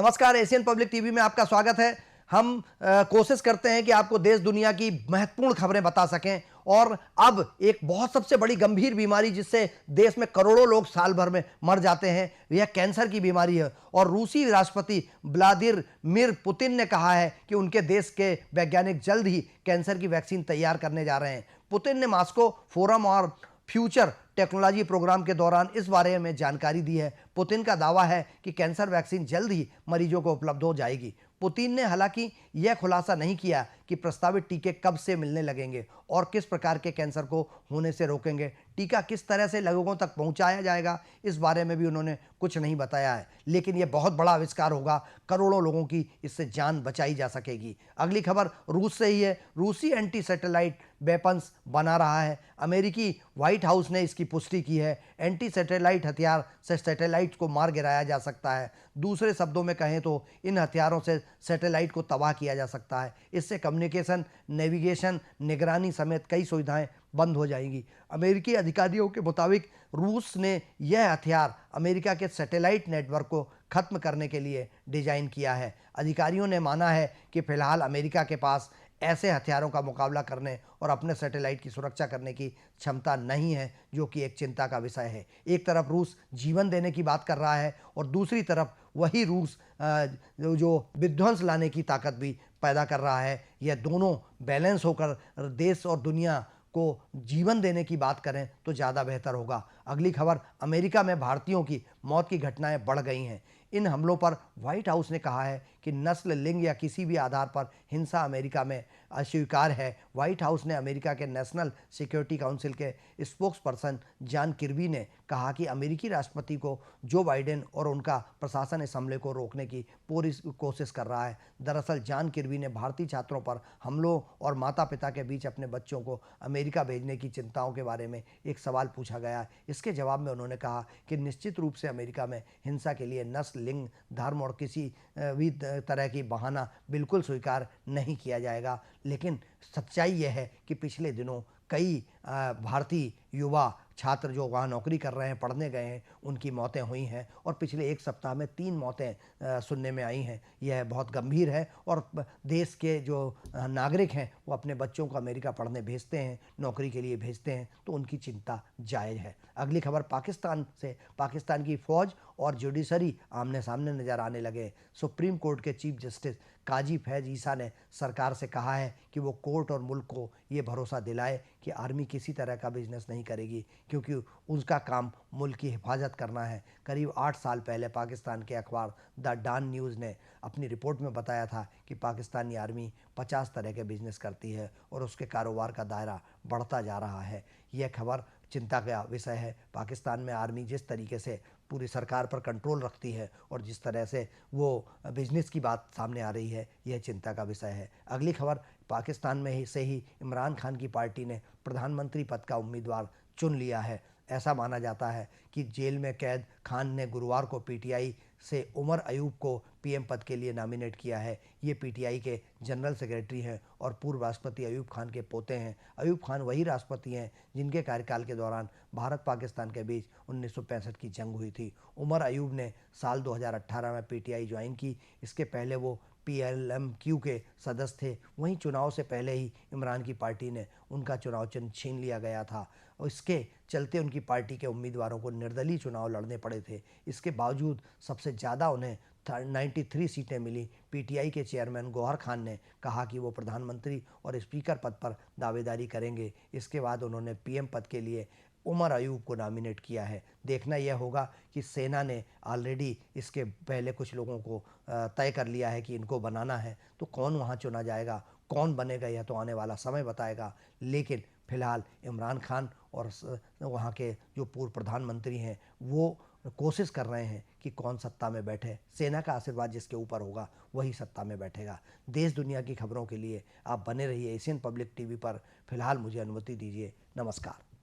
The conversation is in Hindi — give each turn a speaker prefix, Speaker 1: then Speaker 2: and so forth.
Speaker 1: नमस्कार, एशियन पब्लिक टीवी में आपका स्वागत है। हम कोशिश करते हैं कि आपको देश दुनिया की महत्वपूर्ण खबरें बता सकें। और अब एक बहुत सबसे बड़ी गंभीर बीमारी जिससे देश में करोड़ों लोग साल भर में मर जाते हैं, यह कैंसर की बीमारी है। और रूसी राष्ट्रपति व्लादिमीर पुतिन ने कहा है कि उनके देश के वैज्ञानिक जल्द ही कैंसर की वैक्सीन तैयार करने जा रहे हैं। पुतिन ने मॉस्को फोरम और फ्यूचर टेक्नोलॉजी प्रोग्राम के दौरान इस बारे में जानकारी दी है। पुतिन का दावा है कि कैंसर वैक्सीन जल्द ही मरीजों को उपलब्ध हो जाएगी। पुतिन ने हालांकि यह खुलासा नहीं किया कि प्रस्तावित टीके कब से मिलने लगेंगे और किस प्रकार के कैंसर को होने से रोकेंगे। टीका किस तरह से लोगों तक पहुंचाया जाएगा, इस बारे में भी उन्होंने कुछ नहीं बताया है। लेकिन यह बहुत बड़ा आविष्कार होगा, करोड़ों लोगों की इससे जान बचाई जा सकेगी। अगली खबर रूस से ही है। रूसी एंटी सैटेलाइट वेपन्स बना रहा है। अमेरिकी व्हाइट हाउस ने इसकी पुष्टि की है। एंटी सैटेलाइट हथियार से सैटेलाइट को मार गिराया जा सकता है। दूसरे शब्दों में कहें तो इन हथियारों से सैटेलाइट को तबाह किया जा सकता है। इससे कम्युनिकेशन, नेविगेशन, निगरानी समेत कई सुविधाएं बंद हो जाएंगी। अमेरिकी अधिकारियों के मुताबिक रूस ने यह हथियार अमेरिका के सैटेलाइट नेटवर्क को खत्म करने के लिए डिजाइन किया है। अधिकारियों ने माना है कि फिलहाल अमेरिका के पास ऐसे हथियारों का मुकाबला करने और अपने सैटेलाइट की सुरक्षा करने की क्षमता नहीं है, जो कि एक चिंता का विषय है। एक तरफ रूस जीवन देने की बात कर रहा है और दूसरी तरफ वही रूस जो विध्वंस लाने की ताकत भी पैदा कर रहा है। यह दोनों बैलेंस होकर देश और दुनिया को जीवन देने की बात करें तो ज़्यादा बेहतर होगा। अगली खबर, अमेरिका में भारतीयों की मौत की घटनाएं बढ़ गई हैं। इन हमलों पर व्हाइट हाउस ने कहा है कि नस्ल, लिंग या किसी भी आधार पर हिंसा अमेरिका में अस्वीकार है। व्हाइट हाउस ने अमेरिका के नेशनल सिक्योरिटी काउंसिल के स्पोक्स पर्सन जॉन किर्बी ने कहा कि अमेरिकी राष्ट्रपति को जो बाइडेन और उनका प्रशासन इस हमले को रोकने की पूरी कोशिश कर रहा है। दरअसल जॉन किर्बी ने भारतीय छात्रों पर हमलों और माता पिता के बीच अपने बच्चों को अमेरिका भेजने की चिंताओं के बारे में एक सवाल पूछा गया। इसके जवाब में उन्होंने कहा कि निश्चित रूप से अमेरिका में हिंसा के लिए नस्ल, लिंग, धर्म और किसी भी तरह की बहाना बिल्कुल स्वीकार नहीं किया जाएगा। लेकिन सच्चाई यह है कि पिछले दिनों कई भारतीय युवा छात्र जो वहाँ नौकरी कर रहे हैं, पढ़ने गए हैं, उनकी मौतें हुई हैं और पिछले एक सप्ताह में 3 मौतें सुनने में आई हैं। यह बहुत गंभीर है और देश के जो नागरिक हैं वो अपने बच्चों को अमेरिका पढ़ने भेजते हैं, नौकरी के लिए भेजते हैं, तो उनकी चिंता जायज़ है। अगली खबर पाकिस्तान से। पाकिस्तान की फ़ौज और जुडिशरी आमने सामने नज़र आने लगे। सुप्रीम कोर्ट के चीफ जस्टिस काजी फैज़ ईसा ने सरकार से कहा है कि वो कोर्ट और मुल्क को ये भरोसा दिलाए कि आर्मी किसी तरह का बिजनेस नहीं करेगी, क्योंकि उसका काम मुल्क की हिफाजत करना है। करीब 8 साल पहले पाकिस्तान के अखबार द डॉन न्यूज़ ने अपनी रिपोर्ट में बताया था कि पाकिस्तानी आर्मी 50 तरह के बिजनेस करती है और उसके कारोबार का दायरा बढ़ता जा रहा है। यह खबर चिंता का विषय है। पाकिस्तान में आर्मी जिस तरीके से पूरी सरकार पर कंट्रोल रखती है और जिस तरह से वो बिजनेस की बात सामने आ रही है, यह चिंता का विषय है। अगली खबर, पाकिस्तान में ही से ही इमरान खान की पार्टी ने प्रधानमंत्री पद का उम्मीदवार चुन लिया है। ऐसा माना जाता है कि जेल में कैद खान ने गुरुवार को पीटीआई से उमर अयूब को पीएम पद के लिए नॉमिनेट किया है। ये पीटीआई के जनरल सेक्रेटरी हैं और पूर्व राष्ट्रपति अयूब खान के पोते हैं। अयूब खान वही राष्ट्रपति हैं जिनके कार्यकाल के दौरान भारत पाकिस्तान के बीच 1965 की जंग हुई थी। उमर अयूब ने साल 2018 में पीटीआई ज्वाइन की। इसके पहले वो पीएलएमक्यू के सदस्य थे। वहीं चुनाव से पहले ही इमरान की पार्टी ने उनका चुनाव चिन्ह छीन लिया गया था और इसके चलते उनकी पार्टी के उम्मीदवारों को निर्दलीय चुनाव लड़ने पड़े थे। इसके बावजूद सबसे ज़्यादा उन्हें 93 सीटें मिली। पीटीआई के चेयरमैन गौहर खान ने कहा कि वो प्रधानमंत्री और स्पीकर पद पर दावेदारी करेंगे। इसके बाद उन्होंने पीएम पद के लिए उमर अयूब को नॉमिनेट किया है। देखना यह होगा कि सेना ने ऑलरेडी इसके पहले कुछ लोगों को तय कर लिया है कि इनको बनाना है, तो कौन वहाँ चुना जाएगा, कौन बनेगा, यह तो आने वाला समय बताएगा। लेकिन फिलहाल इमरान खान और वहाँ के जो पूर्व प्रधानमंत्री हैं वो कोशिश कर रहे हैं कि कौन सत्ता में बैठे। सेना का आशीर्वाद जिसके ऊपर होगा वही सत्ता में बैठेगा। देश दुनिया की खबरों के लिए आप बने रहिए एशियन पब्लिक टीवी पर। फिलहाल मुझे अनुमति दीजिए। नमस्कार।